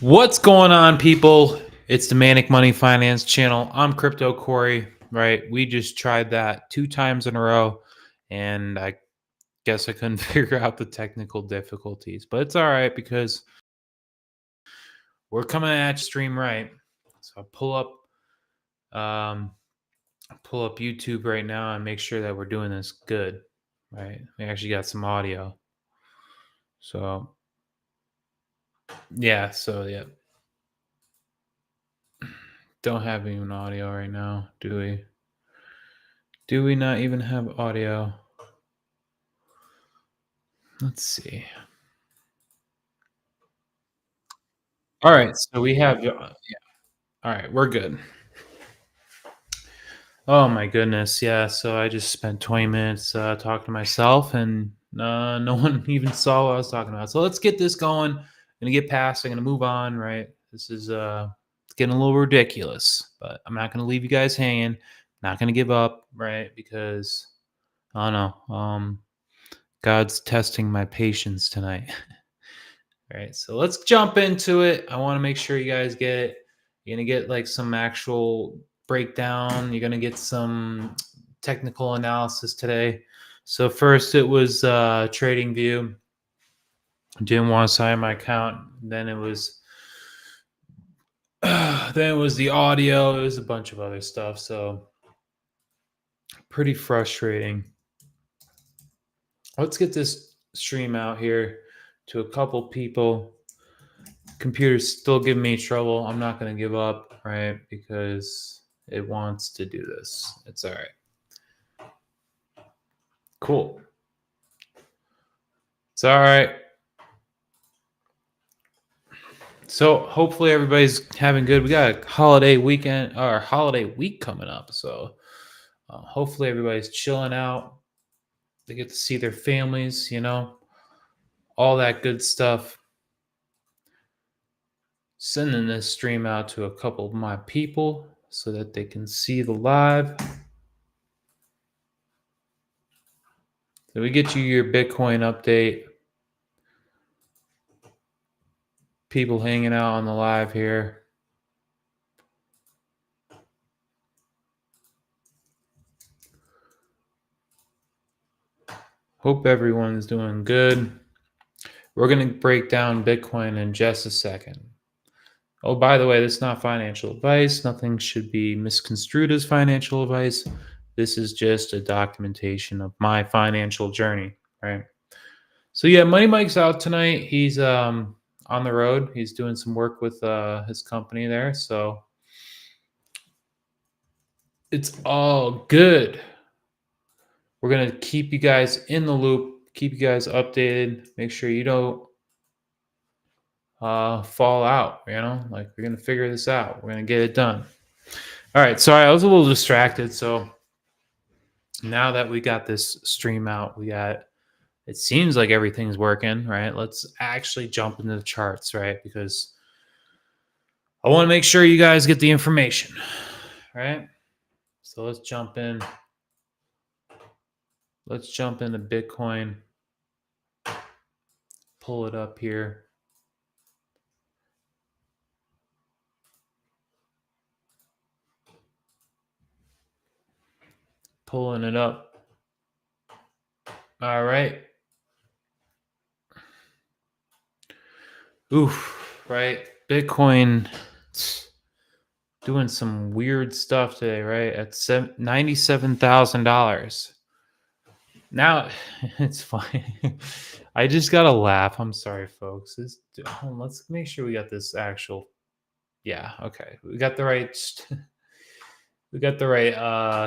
What's going on, people? It's the Manic Money Finance channel. I'm Crypto Corey, right? We just tried that 2 times in a row, and I guess I couldn't figure out the technical difficulties, but it's all right because we're coming at you stream right. So um, pull up YouTube right now and make sure that we're doing this good, right? We actually got some audio. So yeah. Don't have even audio right now, do we? Do we not even have audio? Let's see. All right, so we have yeah. All right, we're good. Oh my goodness, yeah. So I just spent 20 minutes talking to myself, and no one even saw what I was talking about. So let's get this going. I'm gonna get past. I'm gonna move on. Right. This is it's getting a little ridiculous, but I'm not gonna leave you guys hanging. Not gonna give up, right? Because I don't know. God's testing my patience tonight. All right, so let's jump into it. I want to make sure you guys get it. You're gonna get like some actual breakdown. You're gonna get some technical analysis today. So first it was trading view. Didn't want to sign my account. Then it was the audio. It was a bunch of other stuff. So pretty frustrating. Let's get this stream out here to a couple people. Computer's still giving me trouble. I'm not going to give up, right? Because it wants to do this. It's all right. Cool. It's all right. So hopefully everybody's having good. We got a holiday weekend or holiday week coming up. So hopefully everybody's chilling out. They get to see their families, all that good stuff. Sending this stream out to a couple of my people so that they can see the live. So we get you your Bitcoin update. People hanging out on the live here. Hope everyone's doing good. We're going to break down Bitcoin in just a second. Oh, by the way, this is not financial advice. Nothing should be misconstrued as financial advice. This is just a documentation of my financial journey, right? So yeah, Money Mike's out tonight. He's on the road. He's doing some work with his company there. So it's all good. We're going to keep you guys in the loop, keep you guys updated, make sure you don't fall out, like we're going to figure this out. We're going to get it done. All right. Sorry, I was a little distracted. So now that we got this stream out, it seems like everything's working, right? Let's actually jump into the charts, right? Because I want to make sure you guys get the information, right? So let's jump in. Let's jump into Bitcoin. Pull it up here. Pulling it up. All right. Oof, right? Bitcoin doing some weird stuff today, right? At $97,000. Now it's fine. I just gotta laugh. I'm sorry, folks. Let's make sure we got this actual. Yeah, okay. We got the right.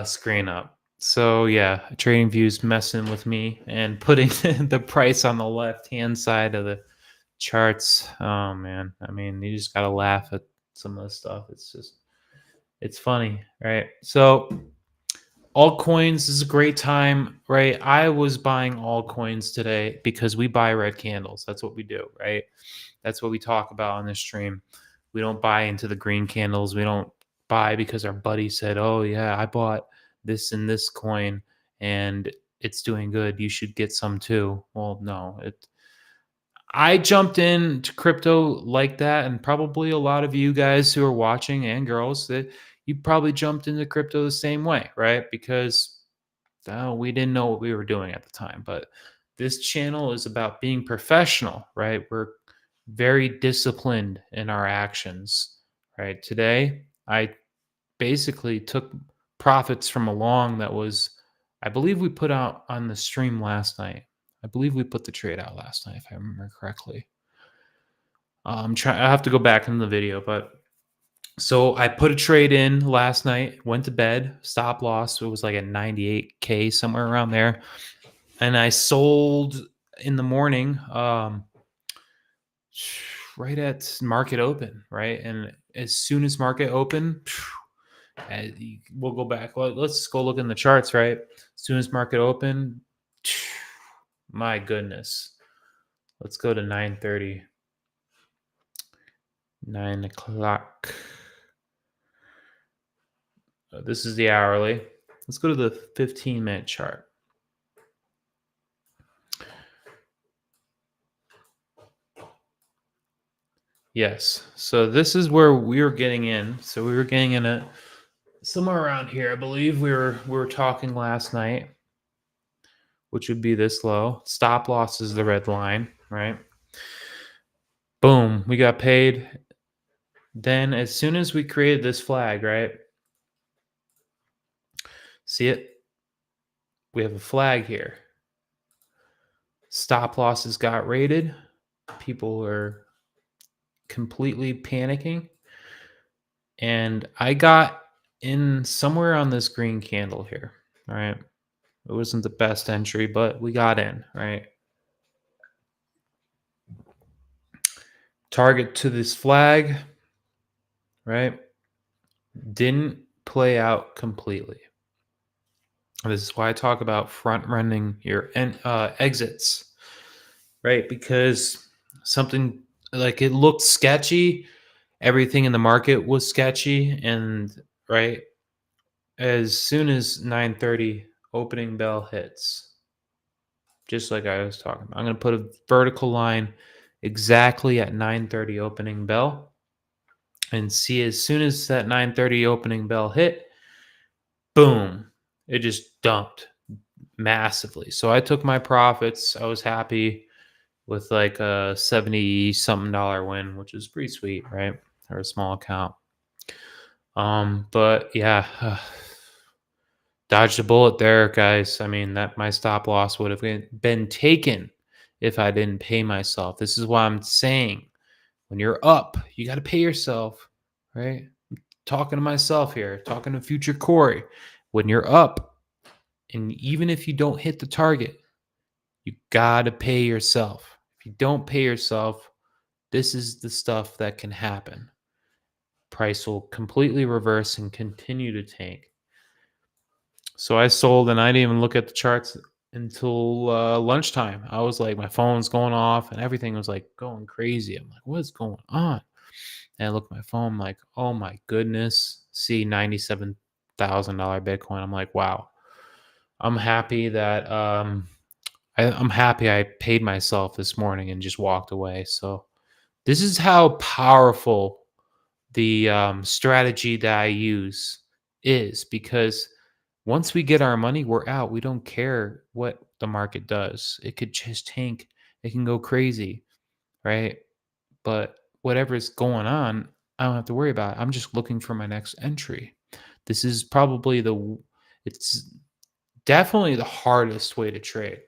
Screen up. So yeah, TradingView's messing with me and putting the price on the left hand side of the charts. Oh man, I mean, you just gotta laugh at some of the stuff. It's funny, right? So altcoins is a great time, right? I was buying altcoins today because we buy red candles. That's what we do, right? That's what we talk about on this stream. We don't buy into the green candles. We don't buy because our buddy said, "Oh yeah, I bought this and this coin and it's doing good. You should get some too." Well, no, I jumped into crypto like that, and probably a lot of you guys who are watching and girls that you probably jumped into crypto the same way, right? Because we didn't know what we were doing at the time. But this channel is about being professional, right? We're very disciplined in our actions, right? Today, I basically took profits from a long that was, I believe we put out on the stream last night. I believe we put the trade out last night, if I remember correctly. I have to go back in the video, but so I put a trade in last night, went to bed, stop loss. It was like at 98K, somewhere around there. And I sold in the morning, right at market open, right? And as soon as market open, we'll go back. Let's go look in the charts, right? As soon as market open, my goodness. Let's go to 9:30. 9 o'clock. This is the hourly. Let's go to the 15-minute chart. Yes. So this is where we were getting in. So we were getting in at somewhere around here. I believe we were talking last night, which would be this low. Stop loss is the red line, right? Boom, we got paid. Then as soon as we created this flag, right? See it? We have a flag here. Stop losses got rated. People are completely panicking. And I got in somewhere on this green candle here, right? It wasn't the best entry, but we got in, right? Target to this flag, right? Didn't play out completely. This is why I talk about front running your exits, right? Because something like it looked sketchy, everything in the market was sketchy, and right as soon as 9:30 opening bell hits, just like I was talking about, I'm going to put a vertical line exactly at 9:30 opening bell, and see as soon as that 9:30 opening bell hit, boom, it just dumped massively. So I took my profits. I was happy with like a 70 something dollar win, which is pretty sweet, right? Or a small account. But yeah, dodged a bullet there, guys. I mean, that my stop loss would have been taken if I didn't pay myself. This is why I'm saying when you're up, you got to pay yourself, right? I'm talking to myself here, talking to future Corey. When you're up, and even if you don't hit the target, you got to pay yourself. If you don't pay yourself, this is the stuff that can happen. Price will completely reverse and continue to tank. So I sold, and I didn't even look at the charts until lunchtime. I was like, my phone's going off, and everything was like going crazy. I'm like, what's going on? And I look at my phone, I'm like, oh my goodness. See $97,000 Bitcoin. I'm like, wow. I'm happy that I'm happy I paid myself this morning and just walked away. So this is how powerful the strategy that I use is, because once we get our money, we're out. We don't care what the market does. It could just tank. It can go crazy, right? But whatever's going on, I don't have to worry about it. I'm just looking for my next entry. This is probably it's definitely the hardest way to trade.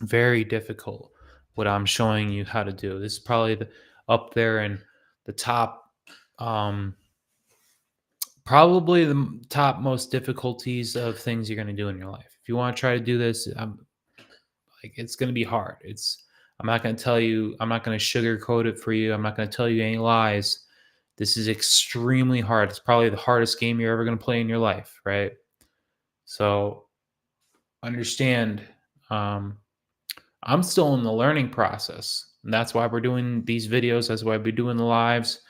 Very difficult what I'm showing you how to do. This is probably up there in the top, um, probably the top most difficulties of things you're going to do in your life. If you want to try to do this, like it's going to be hard. I'm not going to tell you, I'm not going to sugarcoat it for you. I'm not going to tell you any lies. This is extremely hard. It's probably the hardest game you're ever going to play in your life, right? So understand, I'm still in the learning process. And that's why we're doing these videos. That's why we're doing the lives.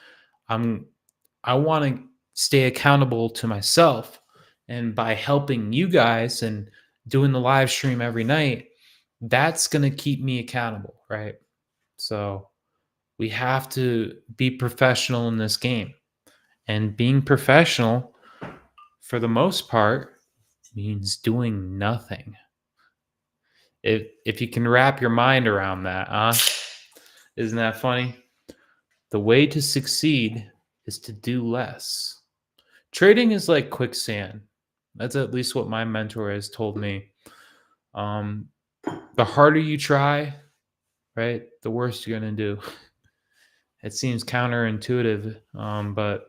I want to stay accountable to myself. And by helping you guys and doing the live stream every night, that's going to keep me accountable, right? So we have to be professional in this game. And being professional, for the most part, means doing nothing. If you can wrap your mind around that, huh? Isn't that funny? The way to succeed is to do less. Trading is like quicksand. That's at least what my mentor has told me. Um, the harder you try, right, the worse you're gonna do. It seems counterintuitive, but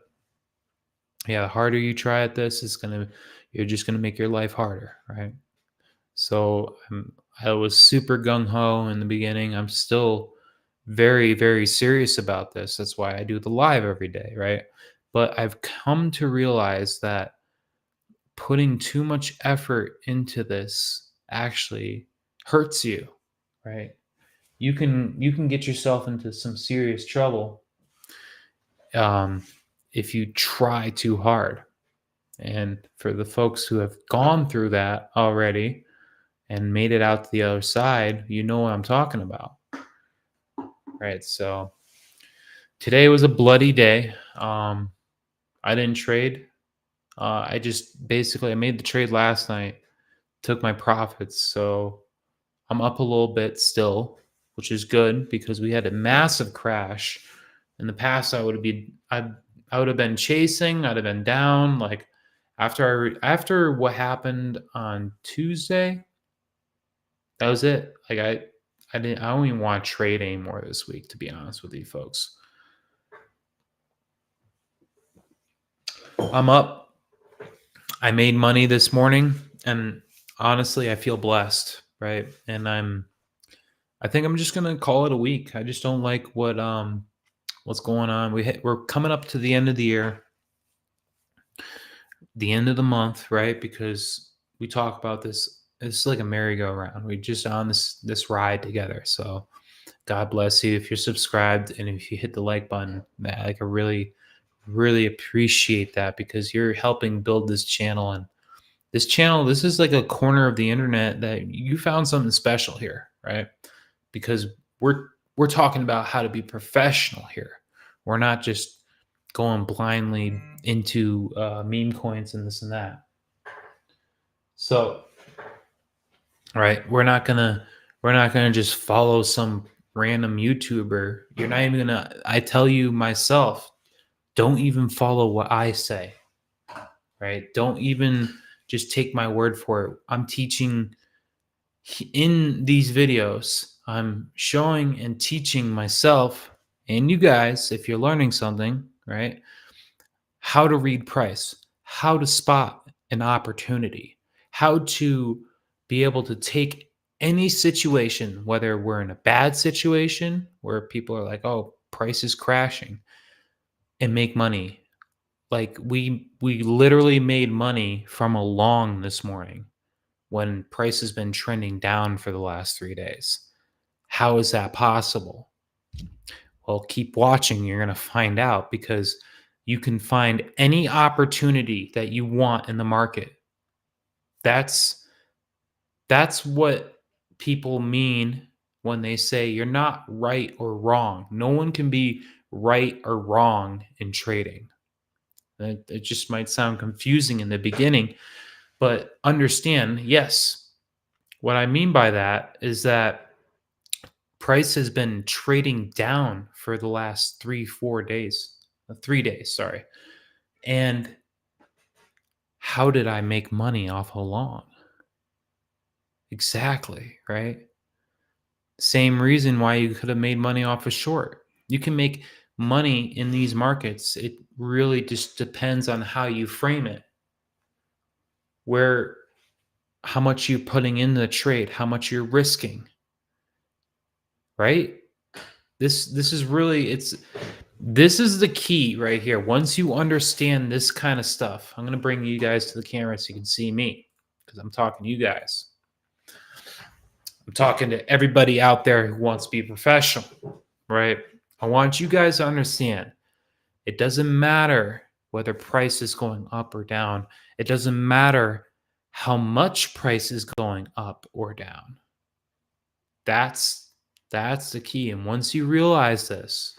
yeah, the harder you try at this, you're just gonna make your life harder, right? So I was super gung ho in the beginning. I'm still very, very serious about this. That's why I do the live every day, right? But I've come to realize that putting too much effort into this actually hurts you, right? You can get yourself into some serious trouble um, if you try too hard. And for the folks who have gone through that already and made it out to the other side, you know what I'm talking about, right? So today was a bloody day. I didn't trade. I just basically I made the trade last night, took my profits, so I'm up a little bit still, which is good because we had a massive crash. In the past, I would have been chasing. I'd have been down. Like after what happened on Tuesday, that was it. Like I don't even want to trade anymore this week, to be honest with you folks. I'm up. I made money this morning, and honestly, I feel blessed, right? And I think I'm just gonna call it a week. I just don't like what's going on. We're coming up to the end of the year, the end of the month, right? Because we talk about this. It's like a merry-go-round. We're just on this ride together. So God bless you if you're subscribed and if you hit the like button. Like I really, really appreciate that because you're helping build this channel. And this channel, this is like a corner of the internet that you found something special here, right? Because we're talking about how to be professional here. We're not just going blindly into meme coins and this and that. So, right, we're not gonna just follow some random YouTuber. You're not even gonna. I tell you myself, don't even follow what I say. Right? Don't even just take my word for it. I'm teaching in these videos. I'm showing and teaching myself and you guys, if you're learning something, right? How to read price, how to spot an opportunity, how to be able to take any situation, whether we're in a bad situation where people are like, oh, price is crashing, and make money. Like we literally made money from a long this morning when price has been trending down for the last 3 days. How is that possible? Well, keep watching. You're going to find out because you can find any opportunity that you want in the market. That's what people mean when they say you're not right or wrong. No one can be right or wrong in trading. It just might sound confusing in the beginning, but understand, yes, what I mean by that is that price has been trading down for the last 3 4 days, 3 days, sorry. And how did I make money off a long? Exactly, right? Same reason why you could have made money off a short. You can make money in these markets. It really just depends on how you frame it. Where how much you're putting in the trade, how much you're risking, right? This is really this is the key right here. Once you understand this kind of stuff, I'm going to bring you guys to the camera so you can see me because I'm talking to you guys. I'm talking to everybody out there who wants to be professional, right? I want you guys to understand it doesn't matter whether price is going up or down. It doesn't matter how much price is going up or down. That's That's the key. And once you realize this,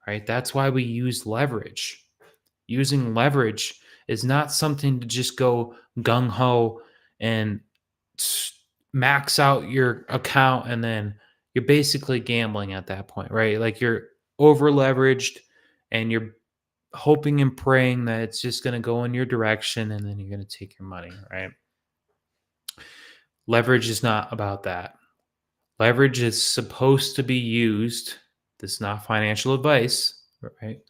right, that's why we use leverage. Using leverage is not something to just go gung ho and max out your account and then you're basically gambling at that point, right? Like you're over leveraged and you're hoping and praying that it's just going to go in your direction and then you're going to take your money, right? Leverage is not about that. Leverage is supposed to be used. This is not financial advice, right?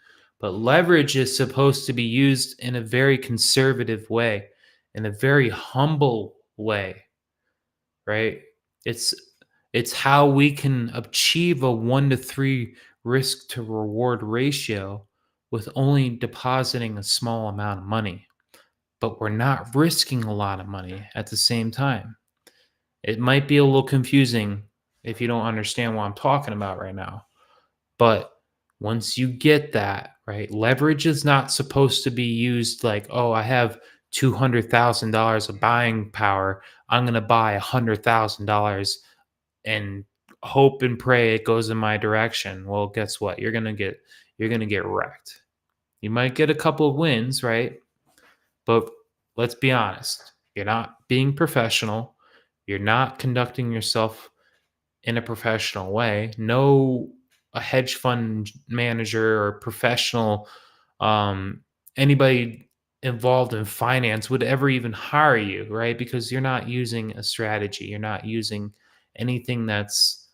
But leverage is supposed to be used in a very conservative way, in a very humble way, right? It's it's how we can achieve a 1 to 3 risk to reward ratio with only depositing a small amount of money. But we're not risking a lot of money at the same time. It might be a little confusing if you don't understand what I'm talking about right now. But once you get that, right, leverage is not supposed to be used like, oh, I have $200,000 of buying power. I'm going to buy $100,000 and hope and pray it goes in my direction. Well, guess what? You're going to get wrecked. You might get a couple of wins, right? But let's be honest. You're not being professional. You're not conducting yourself in a professional way. No, a hedge fund manager or professional, um, anybody involved in finance would ever even hire you, right? Because you're not using a strategy. You're not using anything that's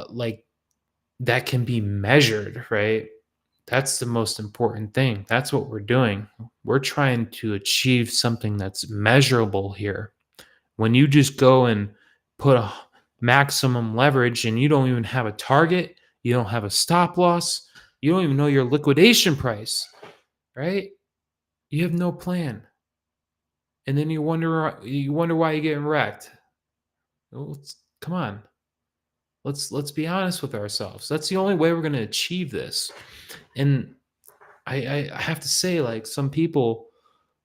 like that can be measured, right? That's the most important thing. That's what we're doing. We're trying to achieve something that's measurable here. When you just go and put a maximum leverage and you don't even have a target, you don't have a stop loss, you don't even know your liquidation price, right? You have no plan. And then you wonder why you're getting wrecked. Well, come on. Let's be honest with ourselves. That's the only way we're going to achieve this. And I have to say, like, some people,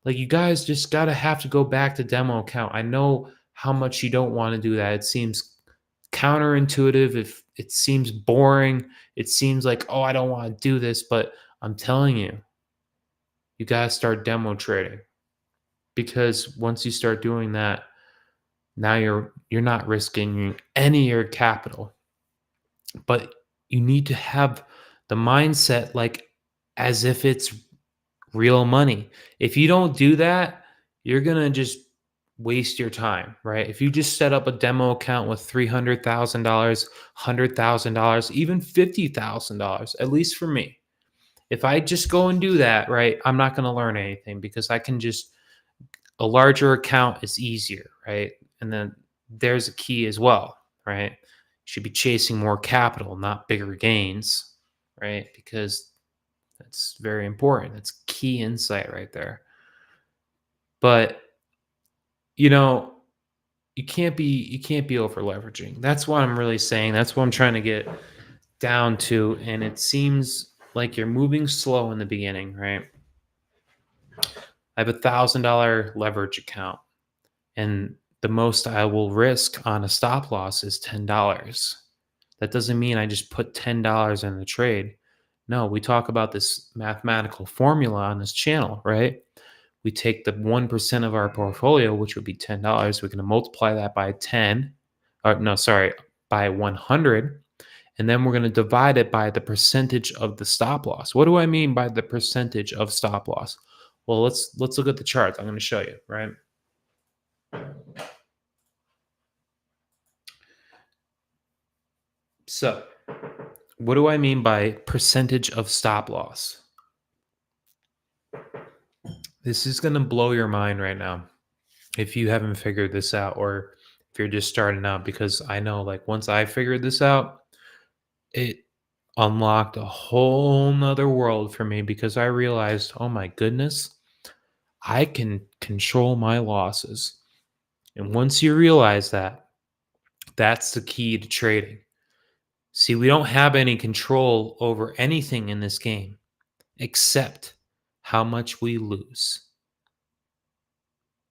like, you guys just gotta have to go back to demo account. I know how much you don't want to do that. It seems counterintuitive. If it seems boring, it seems like, oh, I don't want to do this. But I'm telling you, you gotta start demo trading because once you start doing that, now you're not risking any of your capital. But you need to have the mindset like as if it's real money. If you don't do that, you're going to just waste your time, right? If you just set up a demo account with $300,000, $100,000, even $50,000, at least for me, if I just go and do that, right, I'm not going to learn anything because I can just, a larger account is easier, right? And then there's a key as well, right? You should be chasing more capital, not bigger gains, right? Because that's very important. That's key insight right there. But you know, you can't be over leveraging. That's what I'm really saying. That's what I'm trying to get down to. And it seems like you're moving slow in the beginning, right? I have $1,000 leverage account, and the most I will risk on a stop loss is $10. That doesn't mean I just put $10 in the trade. No, we talk about this mathematical formula on this channel, right? We take the 1% of our portfolio, which would be $10. We're going to multiply that by 10, or no, sorry, by 100. And then we're going to divide it by the percentage of the stop loss. What do I mean by the percentage of stop loss? Well, let's look at the charts. I'm going to show you, right? So, what do I mean by percentage of stop loss? This is going to blow your mind right now if you haven't figured this out or if you're just starting out, because I know, like, once I figured this out, it unlocked a whole nother world for me because I realized, oh my goodness, I can control my losses. And once you realize that, that's the key to trading. See, we don't have any control over anything in this game except how much we lose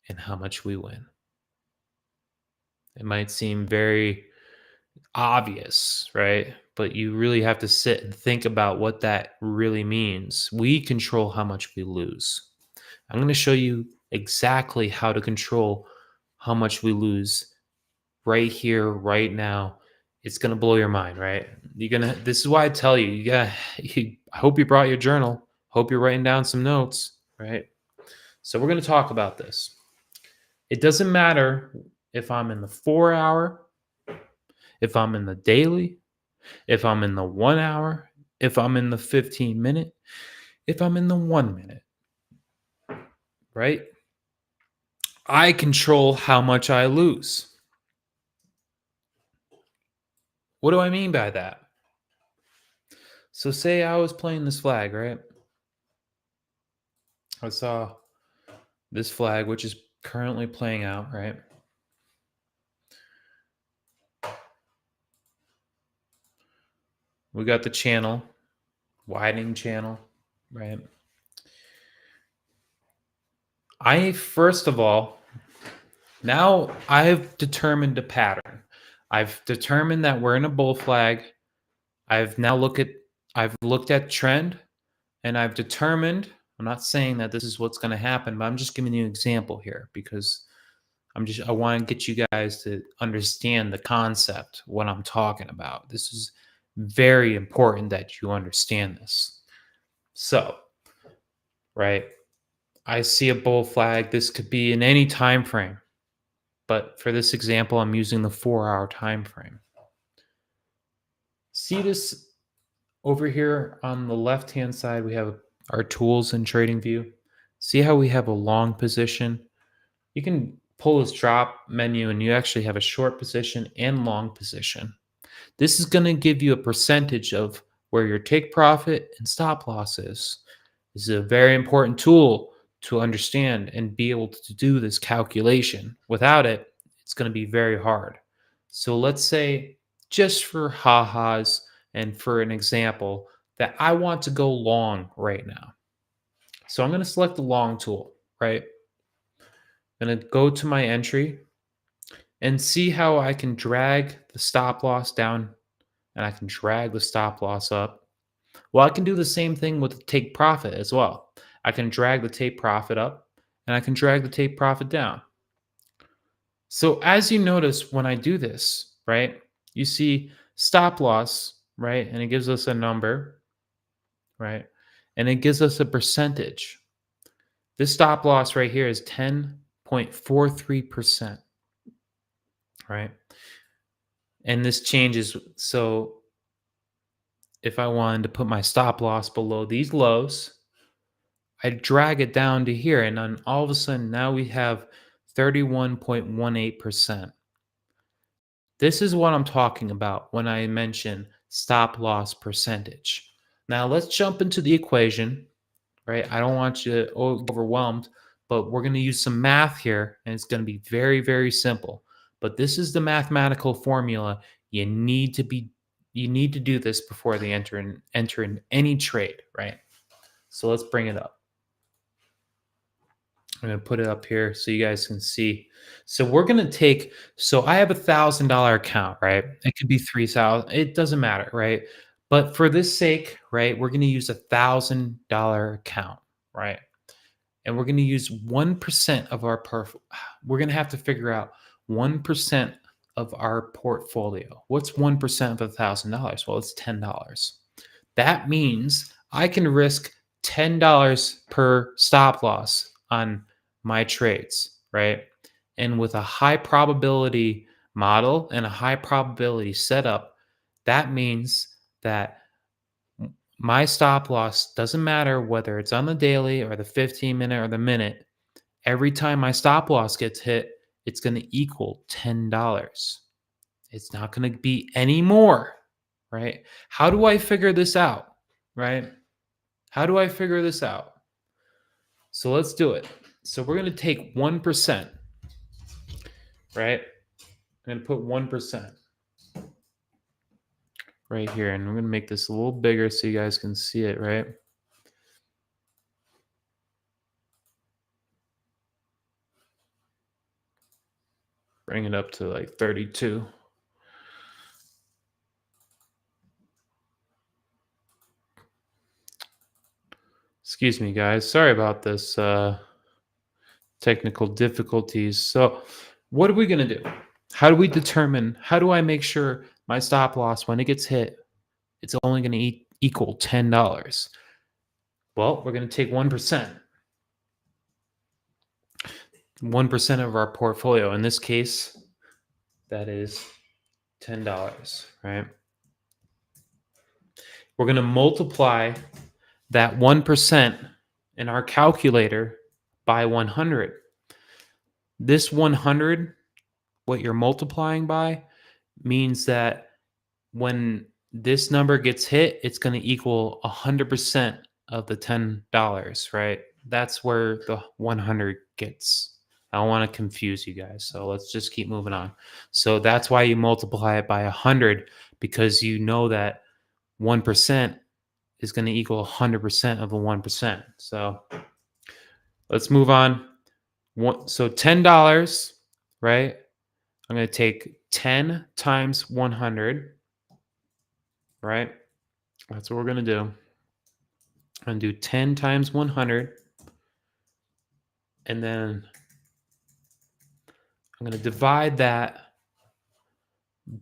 and how much we win. It might seem very obvious, right? But you really have to sit and think about what that really means. We control how much we lose. I'm going to show you exactly how to control how much we lose right here, right now. It's going to blow your mind, right? This is why I tell you, I hope you brought your journal. Hope you're writing down some notes, right? So we're going to talk about this. It doesn't matter if I'm in the 4 hour, if I'm in the daily, if I'm in the 1 hour, if I'm in the 15 minute, if I'm in the 1 minute, right? I control how much I lose. What do I mean by that? So, say I was playing this flag, right? I saw this flag, which is currently playing out, right? We got the channel, widening channel, right? First of all, now I've determined a pattern. I've determined that we're in a bull flag. I've now I've looked at trend and I've determined, I'm not saying that this is what's going to happen, but I'm just giving you an example here because I want to get you guys to understand the concept, what I'm talking about. This is very important that you understand this. So, right, I see a bull flag. This could be in any time frame, but for this example, I'm using the 4 hour time frame. See this over here on the left hand side, we have our tools in TradingView. See how we have a long position? You can pull this drop menu and you actually have a short position and long position. This is going to give you a percentage of where your take profit and stop loss is. This is a very important tool to understand and be able to do this calculation. Without it, it's going to be very hard. So let's say, just for ha-has and for an example, that I want to go long right now. So I'm going to select the long tool, right? I'm going to go to my entry and see how I can drag the stop loss down and I can drag the stop loss up. Well, I can do the same thing with the take profit as well. I can drag the take profit up and I can drag the take profit down. So as you notice when I do this, right, you see stop loss, right, and it gives us a number, right, and it gives us a percentage. This stop loss right here is 10.43%, right? And this changes. So if I wanted to put my stop loss below these lows, I drag it down to here, and then all of a sudden now we have 31.18%. This is what I'm talking about when I mention stop loss percentage. Now let's jump into the equation, right? I don't want you overwhelmed, but we're going to use some math here, and it's going to be very, very simple. But this is the mathematical formula you need to do this before they enter in any trade, right? So let's bring it up. I'm gonna put it up here so you guys can see. So we're gonna take. So I have $1,000 account, right? It could be 3,000. It doesn't matter, right? But for this sake, right, we're gonna use $1,000 account, right? And we're gonna use 1% of our We're gonna have to figure out 1% of our portfolio. What's 1% of $1,000? Well, it's $10. That means I can risk $10 per stop loss on my trades, right? And with a high probability model and a high probability setup, that means that my stop loss doesn't matter whether it's on the daily or the 15-minute or the minute. Every time my stop loss gets hit, it's going to equal $10. It's not going to be any more, right? How do I figure this out, right? How do I figure this out? So let's do it. So we're going to take 1%, right? I'm going to put 1% right here. And we're going to make this a little bigger so you guys can see it, right? Bring it up to like 32. Excuse me, guys. Sorry about this technical difficulties. So, what are we going to do? How do we determine, how do I make sure my stop loss, when it gets hit, it's only going to equal $10? Well, we're going to take 1%. 1% of our portfolio. In this case, that is $10, right? We're going to multiply that 1% in our calculator by 100. This 100, what you're multiplying by, means that when this number gets hit, it's going to equal 100% of the $10, right? That's where the 100 gets. I don't want to confuse you guys, so let's just keep moving on. So that's why you multiply it by 100, because you know that 1% is going to equal 100% of the 1%. So let's move on. So $10, right? I'm going to take 10 times 100, right? That's what we're going to do. I'm going to do 10 times 100. And then I'm going to divide that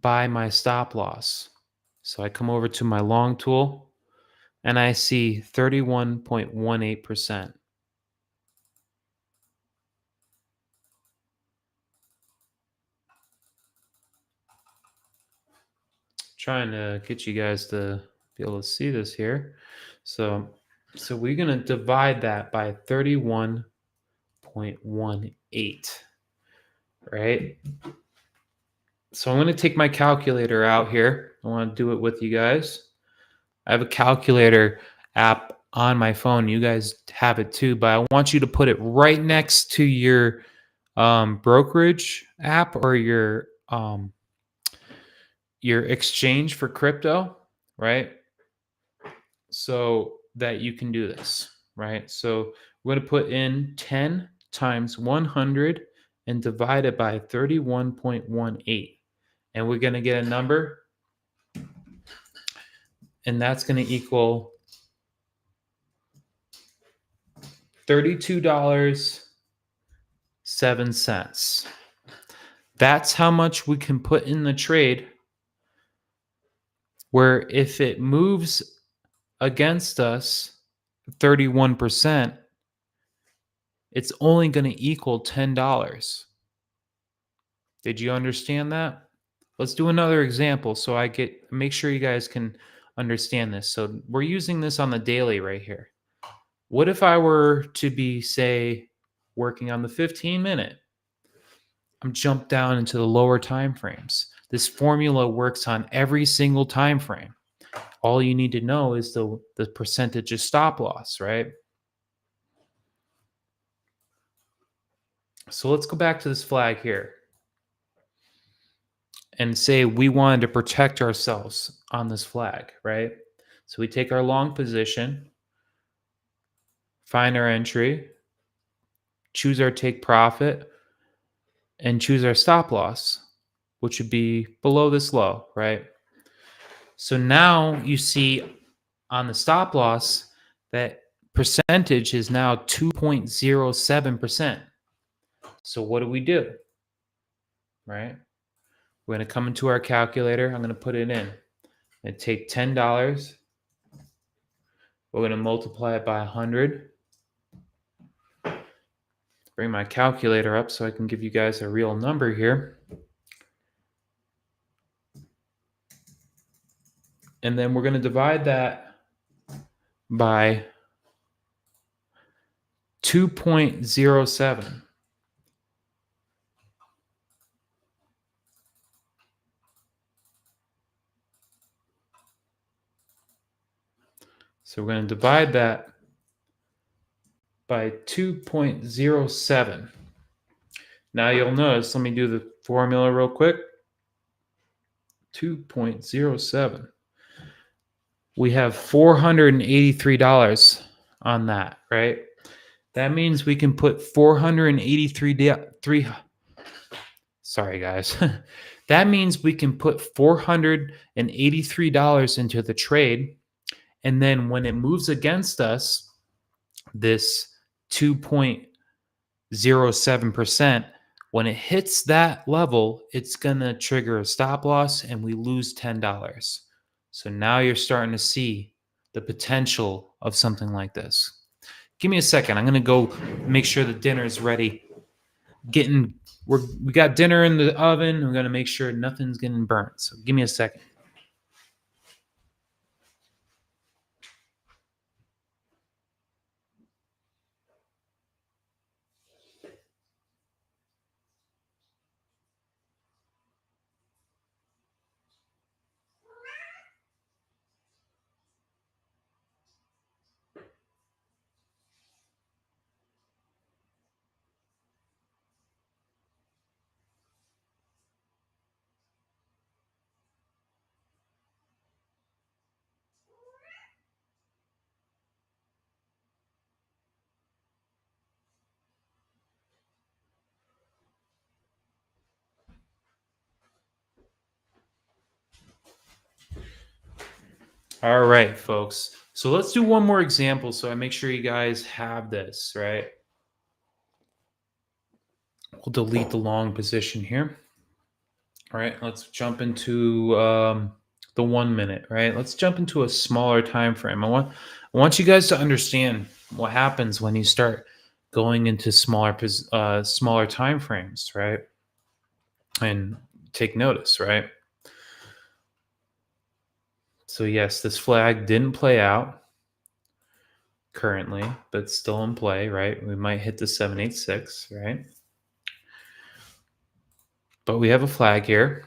by my stop loss. So I come over to my long tool and I see 31.18%. Trying to get you guys to be able to see this here. So we're going to divide that by 31.18, right? So I'm going to take my calculator out here. I want to do it with you guys. I have a calculator app on my phone. You guys have it too, but I want you to put it right next to your brokerage app or your exchange for crypto, right? So that you can do this, right? So we're going to put in 10 times 100 and divide it by 31.18. And we're going to get a number. And that's going to equal $32.07. That's how much we can put in the trade, where if it moves against us 31%, it's only going to equal $10. Did you understand that? Let's do another example so I make sure you guys can understand this. So we're using this on the daily right here. What if I were to be, say, working on the 15-minute? I'm jumped down into the lower time frames. This formula works on every single time frame. All you need to know is the percentage of stop loss, right? So let's go back to this flag here and say we wanted to protect ourselves on this flag, right? So we take our long position, find our entry, choose our take profit, and choose our stop loss, which would be below this low, right? So now you see on the stop loss that percentage is now 2.07%. So what do? Right? We're going to come into our calculator. I'm going to put it in and take $10. We're going to multiply it by 100. Bring my calculator up so I can give you guys a real number here. And then we're going to divide that by 2.07. So we're going to divide that by 2.07. Now you'll notice, let me do the formula real quick. 2.07. We have $483 on that, right? That means we can put sorry guys. That means we can put $483 into the trade, and then when it moves against us, this 2.07%. When it hits that level, it's going to trigger a stop loss and we lose $10. So now you're starting to see the potential of something like this. Give me a second. I'm going to go make sure the dinner is ready. We got dinner in the oven. We're going to make sure nothing's getting burnt. So give me a second. All right, folks. So let's do one more example so I make sure you guys have this, right? We'll delete the long position here. All right, let's jump into the 1 minute, right? Let's jump into a smaller time frame. I want you guys to understand what happens when you start going into smaller time frames, right? And take notice, right? So yes, this flag didn't play out currently, but it's still in play, right? We might hit the 786, right? But we have a flag here.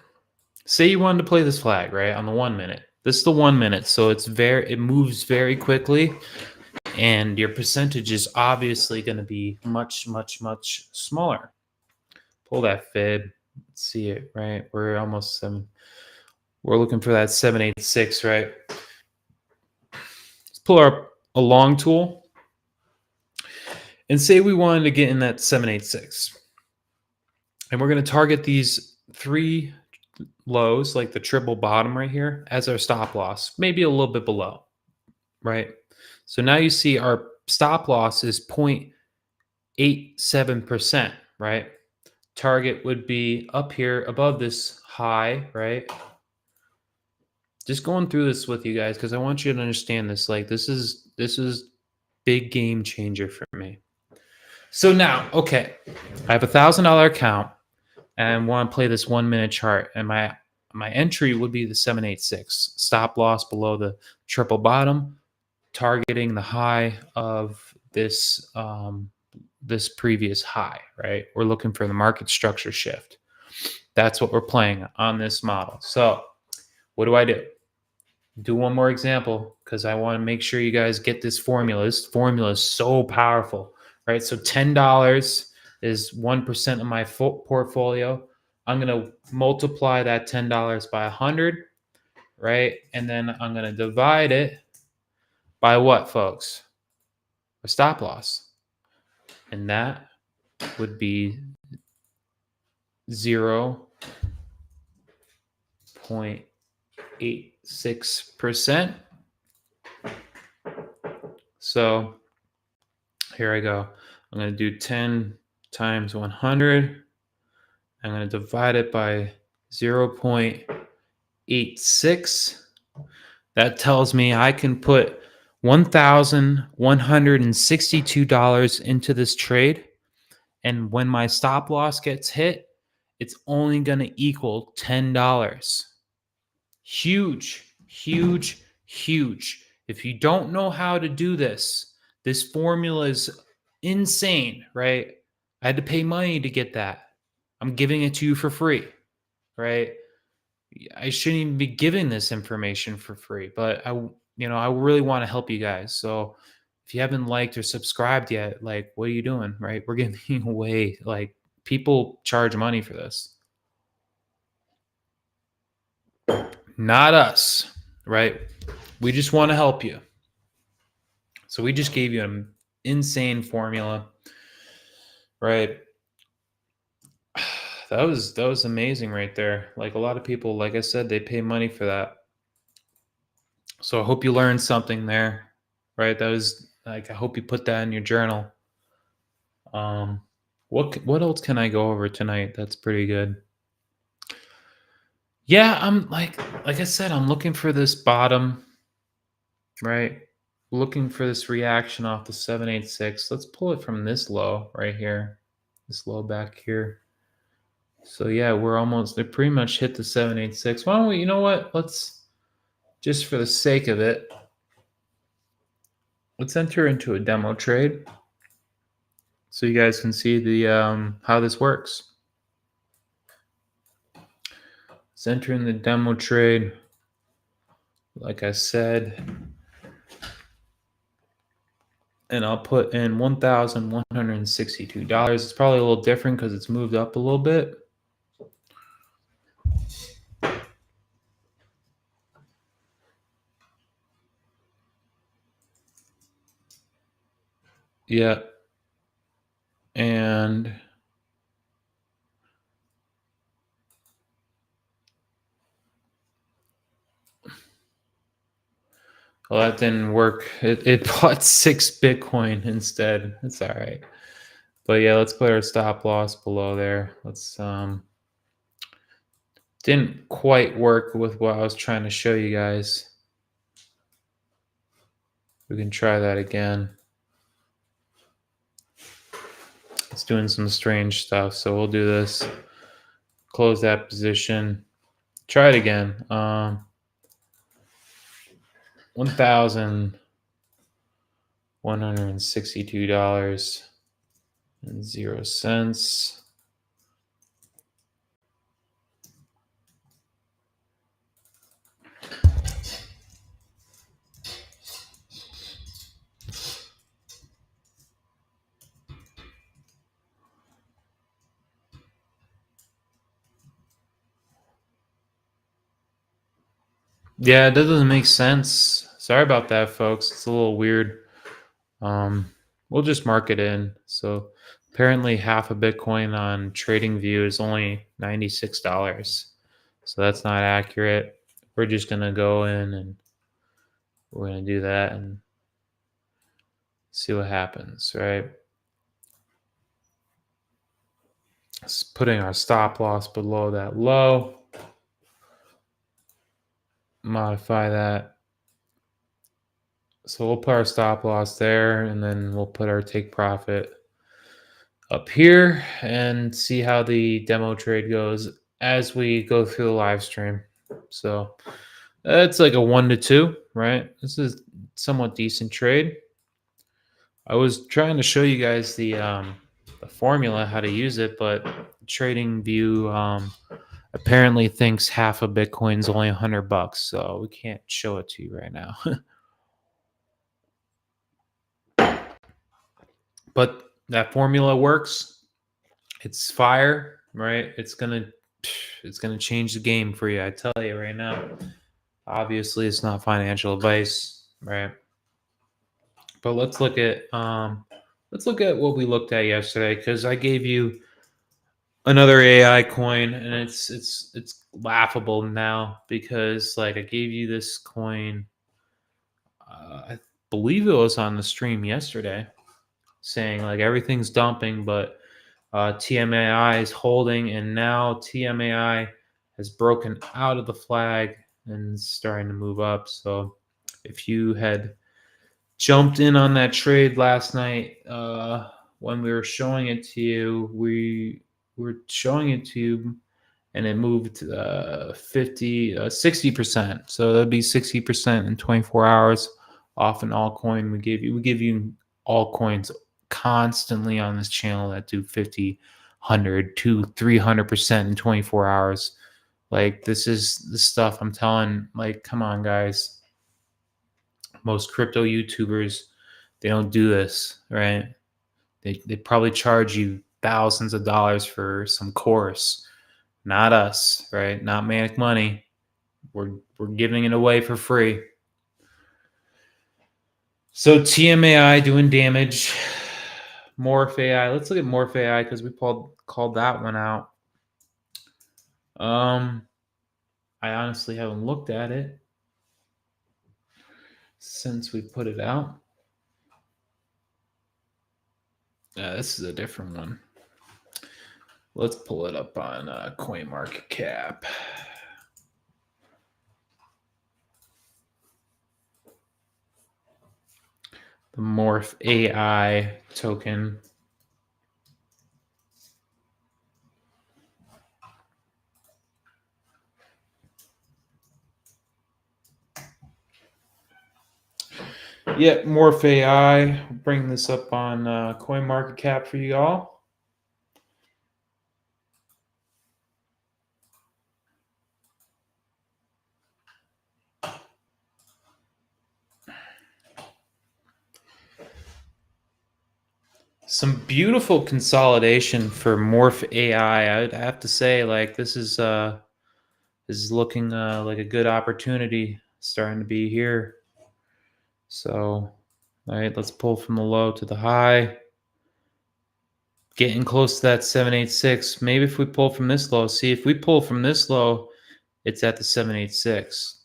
Say you wanted to play this flag, right? On the 1 minute. This is the 1 minute, so it moves very quickly, and your percentage is obviously going to be much, much, much smaller. Pull that fib. Let's see it, right? We're almost 7. We're looking for that 786, right? Let's pull a long tool and say we wanted to get in that 786. And we're going to target these 3 lows, like the triple bottom right here, as our stop loss, maybe a little bit below, right? So now you see our stop loss is 0.87%, right? Target would be up here above this high, right? Just going through this with you guys because I want you to understand this. Like this is big game changer for me. So now, okay, I have $1,000 account and want to play this 1 minute chart, and my entry would be the 786. Stop loss below the triple bottom, targeting the high of this this previous high, right? We're looking for the market structure shift. That's what we're playing on this model. So what do? Do one more example because I want to make sure you guys get this formula. This formula is so powerful, right? So $10 is 1% of my portfolio. I'm going to multiply that $10 by 100, right? And then I'm going to divide it by what, folks? A stop loss. And that would be 0.86%. So here I go. I'm going to do 10 times 100. I'm going to divide it by 0.86. That tells me I can put $1,162 into this trade. And when my stop loss gets hit, it's only going to equal $10. Huge, huge, huge. If you don't know how to do this, this formula is insane, right? I had to pay money to get that. I'm giving it to you for free, right? I shouldn't even be giving this information for free, but I really want to help you guys. So if you haven't liked or subscribed yet, like, what are you doing, right? We're giving away, like, people charge money for this. Not us, right? We just want to help you. So we just gave you an insane formula, right? That was amazing right there. Like a lot of people, like I said, they pay money for that. So I hope you learned something there, right? That was Like, I hope you put that in your journal. Um, what else can I go over tonight? That's pretty good. Yeah, I'm like I said, I'm looking for this bottom, right? Looking for this reaction off the 786. Let's pull it from this low right here. This low back here. So yeah, we're almost they pretty much hit the 786. Why don't we, you know what? Let's just for the sake of it, let's enter into a demo trade so you guys can see the how this works. Let's enter in the demo trade. Like I said, and I'll put in $1,162. It's probably a little different because it's moved up a little bit. Yeah. And well, that didn't work. It bought 6 Bitcoin instead. It's all right. But yeah, let's put our stop loss below there. Let's didn't quite work with what I was trying to show you guys. We can try that again. It's doing some strange stuff. So we'll do this. Close that position. Try it again. $1,162.00. Yeah, that doesn't make sense. Sorry about that, folks. It's a little weird. We'll just mark it in. So apparently half a Bitcoin on TradingView is only $96. So that's not accurate. We're just gonna go in and we're gonna do that and see what happens, right? Putting our stop loss below that low. Modify that. So we'll put our stop loss there and then we'll put our take profit up here and see how the demo trade goes as we go through the live stream. So it's like a 1-2, right? This is somewhat decent trade. I was trying to show you guys the formula, how to use it, but TradingView apparently thinks half a Bitcoin's only $100, so we can't show it to you right now. But that formula works. It's fire, right? It's gonna change the game for you. I tell you right now. Obviously, it's not financial advice, right? But let's look at what we looked at yesterday because I gave you another AI coin, and it's laughable now because like I gave you this coin. I believe it was on the stream yesterday, saying like everything's dumping, but TMAI is holding, and now TMAI has broken out of the flag and starting to move up. So if you had jumped in on that trade last night when we were showing it to you, we were showing it to you and it moved 60%. So that'd be 60% in 24 hours off an altcoin. We give you altcoins constantly on this channel that do 50, 100 to 300% in 24 hours. Like this is the stuff I'm telling, like, come on guys. Most crypto YouTubers, they don't do this, right? They probably charge you thousands of dollars for some course. Not us, right? Not Manic Money. We're giving it away for free. So TMAI doing damage. Morph AI. Let's look at Morph AI because we called that one out. I honestly haven't looked at it since we put it out. This is a different one. Let's pull it up on CoinMarketCap. The Morph AI token. Yeah, Morph AI. Bring this up on CoinMarketCap for you all. Some beautiful consolidation for Morph AI. I'd have to say, like this is looking like a good opportunity starting to be here. So, all right, let's pull from the low to the high. Getting close to that 786. Maybe if we pull from this low, see if we pull from this low, it's at the 786.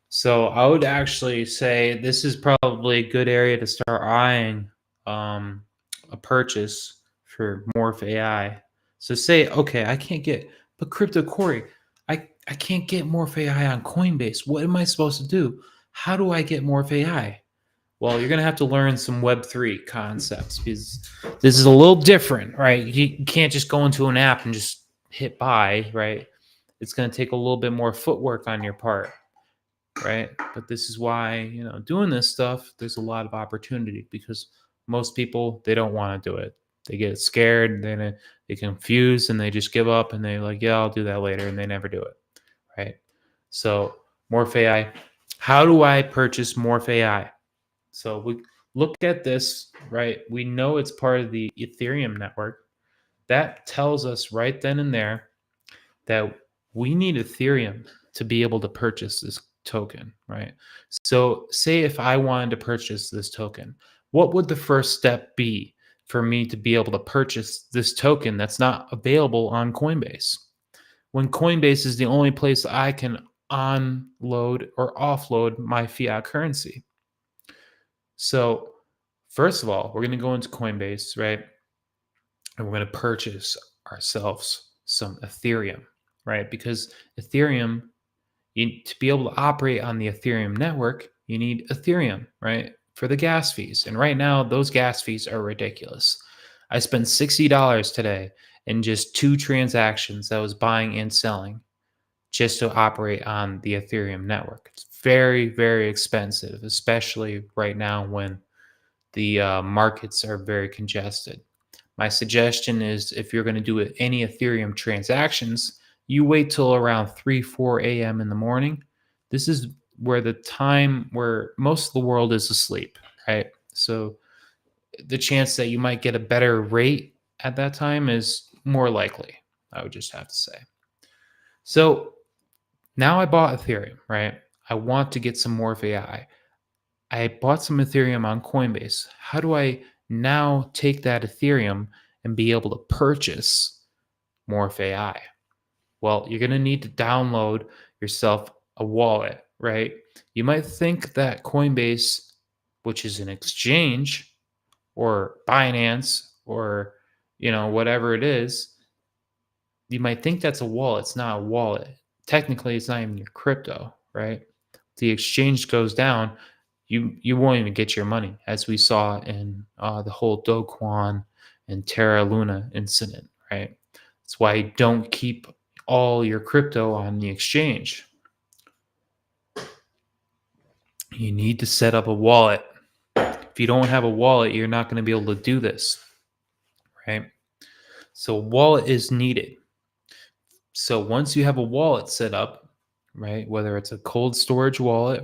So I would actually say this is probably a good area to start eyeing a purchase for Morph AI. So say, okay, I can't get, but Crypto Corey, I can't get Morph AI on Coinbase. What am I supposed to do? How do I get Morph AI? Well, you're going to have to learn some Web3 concepts because this is a little different, right? You can't just go into an app and just hit buy, right? It's going to take a little bit more footwork on your part, right? But this is why, doing this stuff, there's a lot of opportunity because most people, they don't want to do it. They get scared, they confused, and they just give up and they're like, yeah, I'll do that later, and they never do it, right? So Morph AI, how do I purchase Morph AI? So we look at this, right? We know it's part of the Ethereum network. That tells us right then and there that we need Ethereum to be able to purchase this token, right? So, say if I wanted to purchase this token, what would the first step be for me to be able to purchase this token that's not available on Coinbase? When Coinbase is the only place I can onload or offload my fiat currency. So, first of all, we're going to go into Coinbase, right? And we're going to purchase ourselves some Ethereum, right? Because Ethereum, to be able to operate on the Ethereum network, you need Ethereum, right? For the gas fees. And right now, those gas fees are ridiculous. I spent $60 today in just 2 transactions that I was buying and selling just to operate on the Ethereum network. It's very, very expensive, especially right now when the markets are very congested. My suggestion is if you're going to do any Ethereum transactions, you wait till around 3, 4 a.m. in the morning. This is where the time where most of the world is asleep, right? So the chance that you might get a better rate at that time is more likely, I would just have to say. So now I bought Ethereum, right? I want to get some more of AI. I bought some Ethereum on Coinbase. How do I now take that Ethereum and be able to purchase Morph AI? Well, you're going to need to download yourself a wallet, right? You might think that Coinbase, which is an exchange, or Binance, or whatever it is, you might think that's a wallet. It's not a wallet. Technically, it's not even your crypto, right? The exchange goes down, you won't even get your money, as we saw in the whole Do Kwon and Terra Luna incident, right? That's why you don't keep all your crypto on the exchange. You need to set up a wallet. If you don't have a wallet, you're not going to be able to do this, right? So a wallet is needed. So once you have a wallet set up, right, whether it's a cold storage wallet,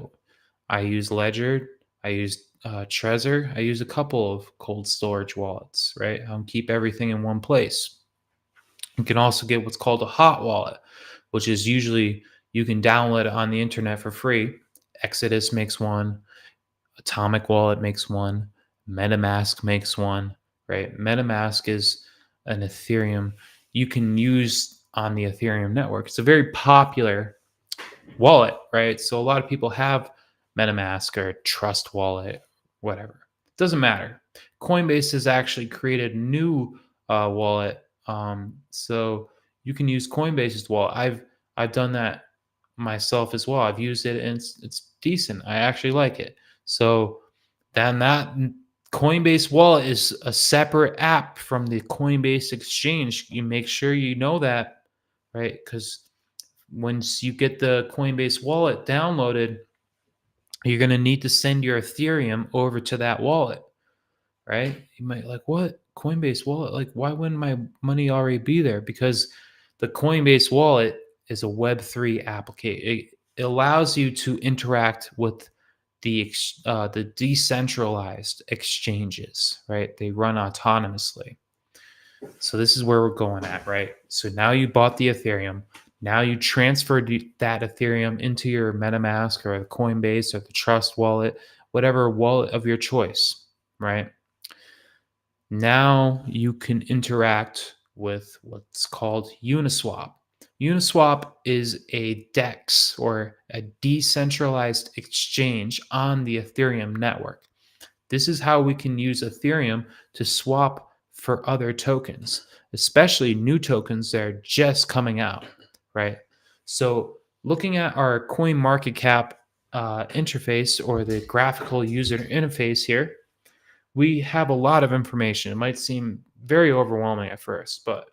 I use Ledger, I use Trezor, I use a couple of cold storage wallets, right? Keep everything in one place. You can also get what's called a hot wallet, which is usually you can download it on the internet for free. Exodus makes one, Atomic Wallet makes one, MetaMask makes one, right? MetaMask is an Ethereum you can use on the Ethereum network. It's a very popular wallet, right? So a lot of people have MetaMask or Trust Wallet, whatever. doesn't matter. Coinbase has actually created a new wallet, so you can use Coinbase's wallet. I've done that myself as well. I've used it and it's decent. I actually like it. So then that Coinbase wallet is a separate app from the Coinbase exchange. You make sure you know that, right? Because once you get the Coinbase wallet downloaded, you're going to need to send your Ethereum over to that wallet, right? You might like, what? Coinbase wallet? Like, why wouldn't my money already be there? Because the Coinbase wallet is a Web3 application. It allows you to interact with the decentralized exchanges, right? They run autonomously. So this is where we're going at, right? So now you bought the Ethereum. Now you transferred that Ethereum into your MetaMask or the Coinbase or the Trust wallet, whatever wallet of your choice, right? Now you can interact with what's called Uniswap. Uniswap is a DEX or a decentralized exchange on the Ethereum network. This is how we can use Ethereum to swap for other tokens, especially new tokens that are just coming out, right? So, looking at our CoinMarketCap interface or the graphical user interface here, we have a lot of information. It might seem very overwhelming at first, but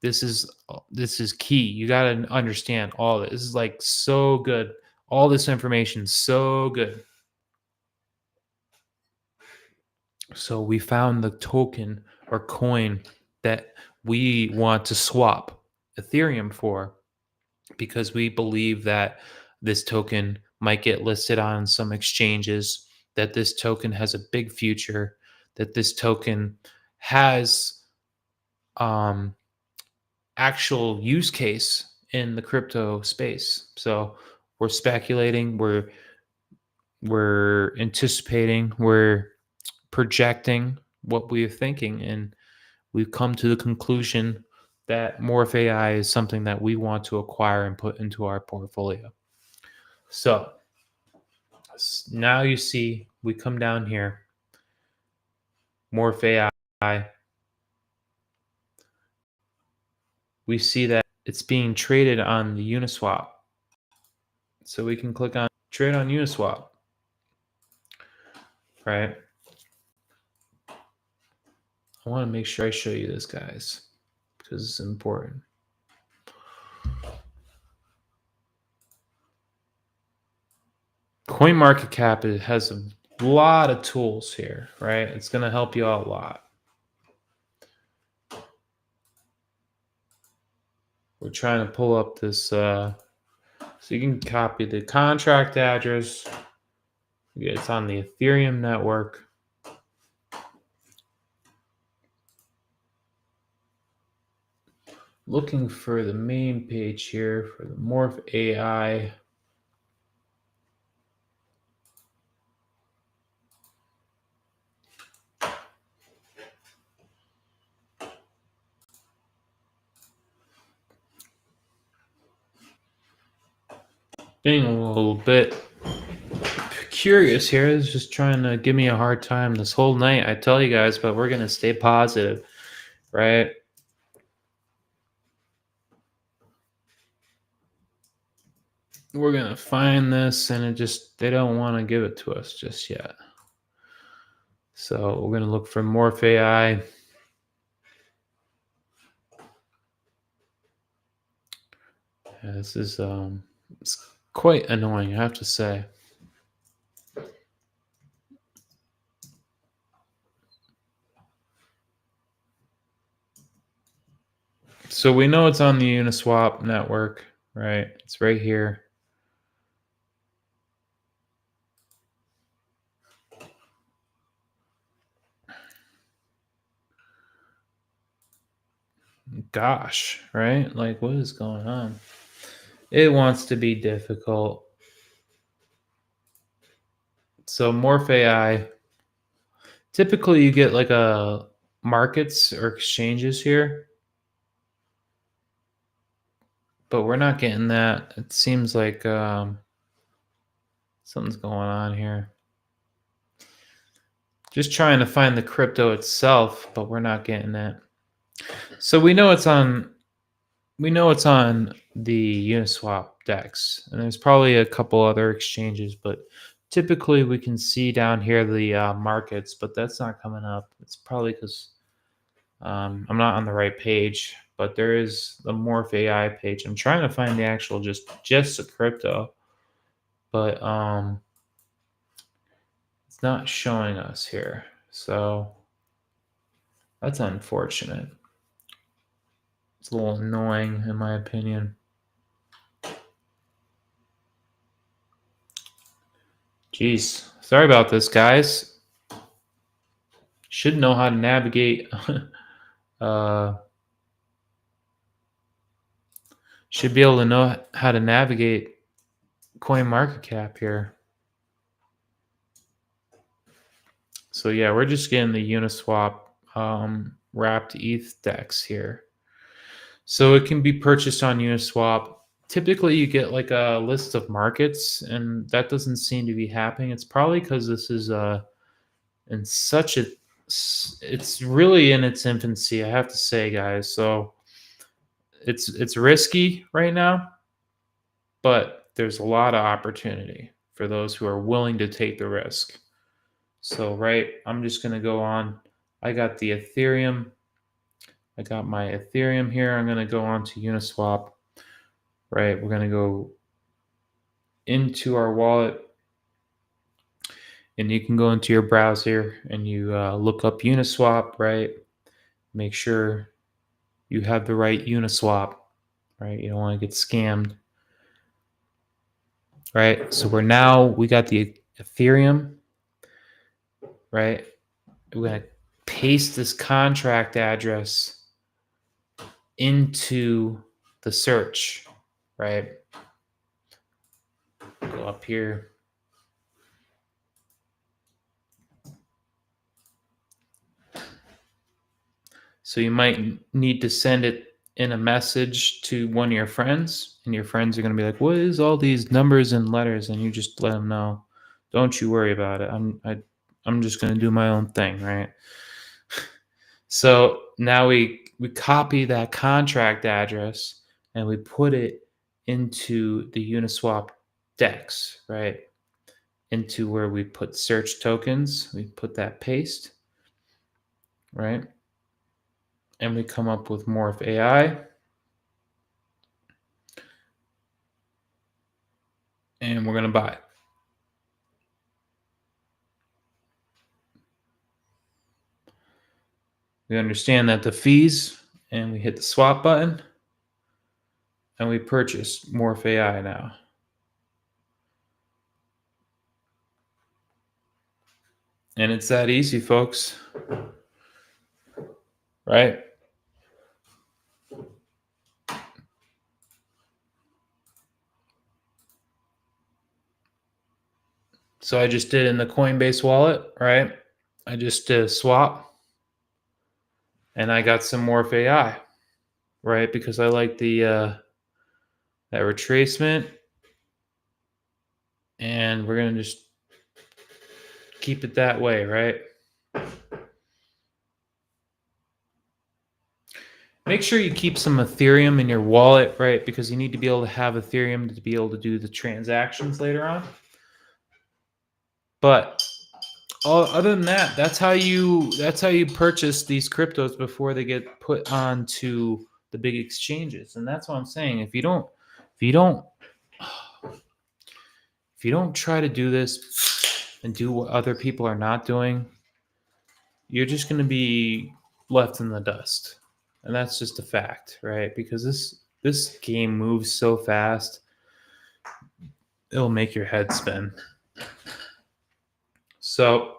this is key. You got to understand all of it. This is like so good. All this information is so good. So we found the token or coin that we want to swap Ethereum for because we believe that this token might get listed on some exchanges, that this token has a big future, that this token has um, actual use case in the crypto space. So we're speculating, we're anticipating, we're projecting what we're thinking, and we've come to the conclusion that Morph AI is something that we want to acquire and put into our portfolio. So now you see we come down here, Morph AI. We see that it's being traded on the Uniswap. So we can click on trade on Uniswap, right? I want to make sure I show you this, guys, because it's important. CoinMarketCap has a lot of tools here, right? It's going to help you out a lot. We're trying to pull up this, so you can copy the contract address. It's on the Ethereum network. Looking for the main page here for the Morph AI. Being a little bit curious here. It's just trying to give me a hard time this whole night. I tell you guys, but we're gonna stay positive, right? We're gonna find this, and they don't want to give it to us just yet. So we're gonna look for Morph AI. Yeah, this is it's quite annoying, I have to say. So we know it's on the Uniswap network, right? It's right here. Gosh, right? Like, what is going on? It wants to be difficult. So Morph AI, typically you get like a markets or exchanges here, but we're not getting that. It seems like something's going on here. Just trying to find the crypto itself, but we're not getting it. So we know it's on the Uniswap DEX, and there's probably a couple other exchanges, but typically we can see down here the markets, but that's not coming up. It's probably because I'm not on the right page, but there is the Morph AI page. I'm trying to find the actual just the crypto, but it's not showing us here. So that's unfortunate. It's a little annoying in my opinion. Jeez, sorry about this, guys. Should know how to navigate. uh, should be able to know how to navigate CoinMarketCap here. So yeah, we're just getting the Uniswap wrapped ETH DEX here. So it can be purchased on Uniswap. Typically, you get like a list of markets, and that doesn't seem to be happening. It's probably because this is in such a it's really in its infancy, I have to say, guys. So it's risky right now, but there's a lot of opportunity for those who are willing to take the risk. So right, I'm just gonna go on. I got the Ethereum. I got my Ethereum here. I'm gonna go on to Uniswap. Right, we're gonna go into our wallet, and you can go into your browser and you look up Uniswap. Right, make sure you have the right Uniswap. Right, you don't want to get scammed. Right, so we got the Ethereum. Right, we're gonna paste this contract address into the search. Right, go up here. So you might need to send it in a message to one of your friends, and your friends are going to be like, "What is all these numbers and letters?" And you just let them know, "Don't you worry about it. I'm just going to do my own thing, right?" So now we copy that contract address and we put it into the Uniswap DEX, right? Into where we put search tokens. We put that paste, right? And we come up with Morph AI. And we're going to buy it. We understand that the fees, and we hit the swap button, and we purchase Morph AI now. And it's that easy, folks. Right? So I just did in the Coinbase wallet, right? I just did a swap, and I got some Morph AI, right? Because I like the that retracement, and we're gonna just keep it that way, right? Make sure you keep some Ethereum in your wallet, right? Because you need to be able to have Ethereum to be able to do the transactions later on. But other than that, that's how you purchase these cryptos before they get put onto the big exchanges. And that's what I'm saying. If you don't try to do this and do what other people are not doing, you're just going to be left in the dust. And that's just a fact, right? Because this game moves so fast, it'll make your head spin. So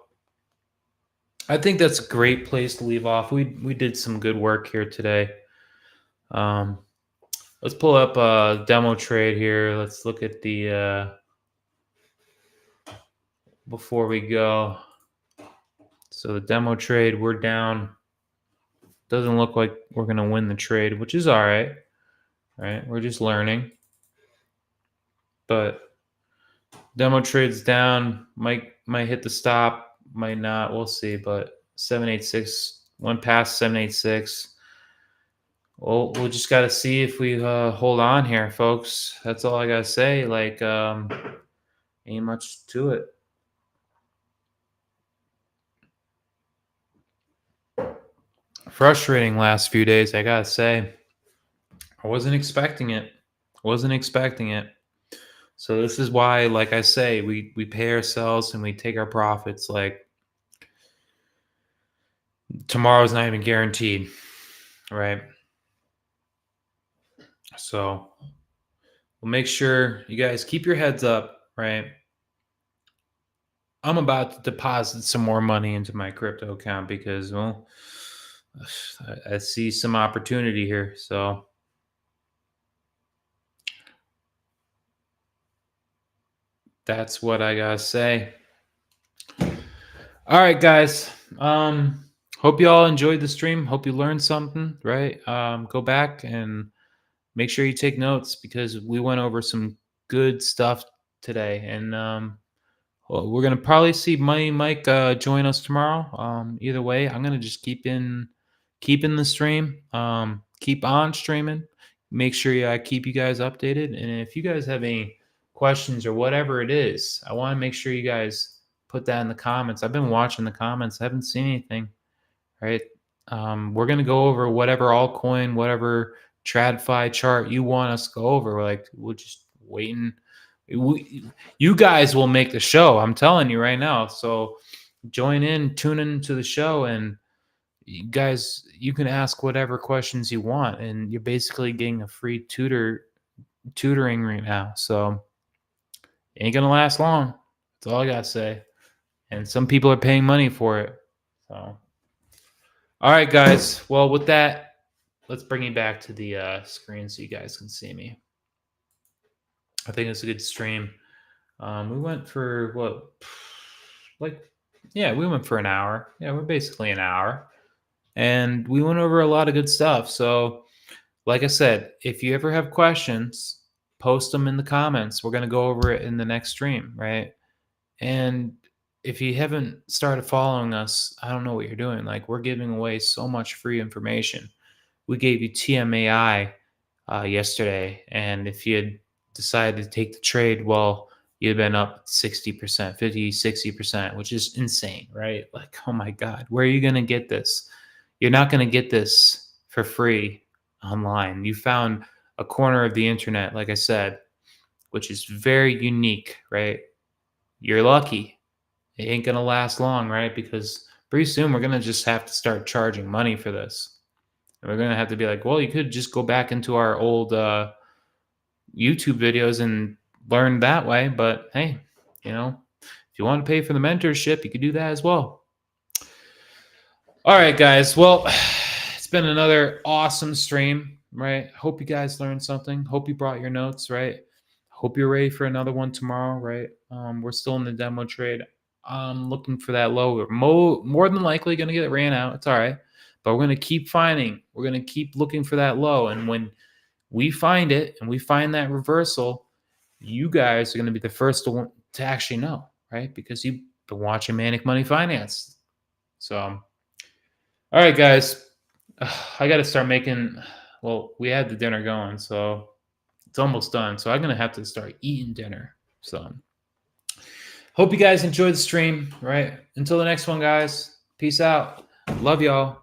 I think that's a great place to leave off. We did some good work here today. Let's pull up a demo trade here. Let's look at the before we go. So the demo trade, we're down. Doesn't look like we're gonna win the trade, which is all right. Right? We're just learning. But demo trade's down. Might hit the stop. might not. We'll see. But 786 went past 786. Well, we'll just got to see if we hold on here, folks. That's all I got to say. Like, ain't much to it. Frustrating last few days, I got to say. I wasn't expecting it. Wasn't expecting it. So this is why, like I say, we pay ourselves and we take our profits. Like, tomorrow's not even guaranteed, right? So we'll make sure you guys keep your heads up, right? I'm about to deposit some more money into my crypto account because, well, I see some opportunity here. So that's what I gotta say. All right, guys. Hope you all enjoyed the stream. Hope you learned something, right? Go back and make sure you take notes because we went over some good stuff today. And well, we're gonna probably see Money Mike join us tomorrow. Either way, I'm gonna just keeping the stream. Keep on streaming. Make sure I keep you guys updated. And if you guys have any questions or whatever it is, I want to make sure you guys put that in the comments. I've been watching the comments. I haven't seen anything. Right. We're gonna go over whatever altcoin, whatever TradFi chart you want us to go over. Like, we're just waiting. You guys will make the show. I'm telling you right now. So join in, tune into the show, and you guys, you can ask whatever questions you want, and you're basically getting a free tutoring right now. So it ain't gonna last long. That's all I gotta say. And some people are paying money for it. So, all right, guys. Well, with that, let's bring you back to the screen so you guys can see me. I think it's a good stream. We went for what, we went for an hour. Yeah, we're basically an hour. And we went over a lot of good stuff. So, like I said, if you ever have questions, post them in the comments. We're going to go over it in the next stream, right? And if you haven't started following us, I don't know what you're doing. Like, we're giving away so much free information. We gave you TMAI yesterday. And if you had decided to take the trade, well, you'd been up 60%, 50, 60%, which is insane, right? Like, oh my God, where are you going to get this? You're not going to get this for free online. You found a corner of the internet, like I said, which is very unique, right? You're lucky. It ain't going to last long, right? Because pretty soon we're going to just have to start charging money for this. And we're going to have to be like, well, you could just go back into our old YouTube videos and learn that way. But hey, if you want to pay for the mentorship, you could do that as well. All right, guys. Well, it's been another awesome stream, right? Hope you guys learned something. Hope you brought your notes, right? Hope you're ready for another one tomorrow, right? We're still in the demo trade. I'm looking for that low. We're more than likely going to get it ran out. It's all right. But we're going to keep finding. We're going to keep looking for that low. And when we find it and we find that reversal, you guys are going to be the first to actually know, right? Because you've been watching Manic Money Finance. So, all right, guys. I got to start making. Well, we had the dinner going, so it's almost done. So I'm going to have to start eating dinner. So hope you guys enjoyed the stream, right? Until the next one, guys. Peace out. Love y'all.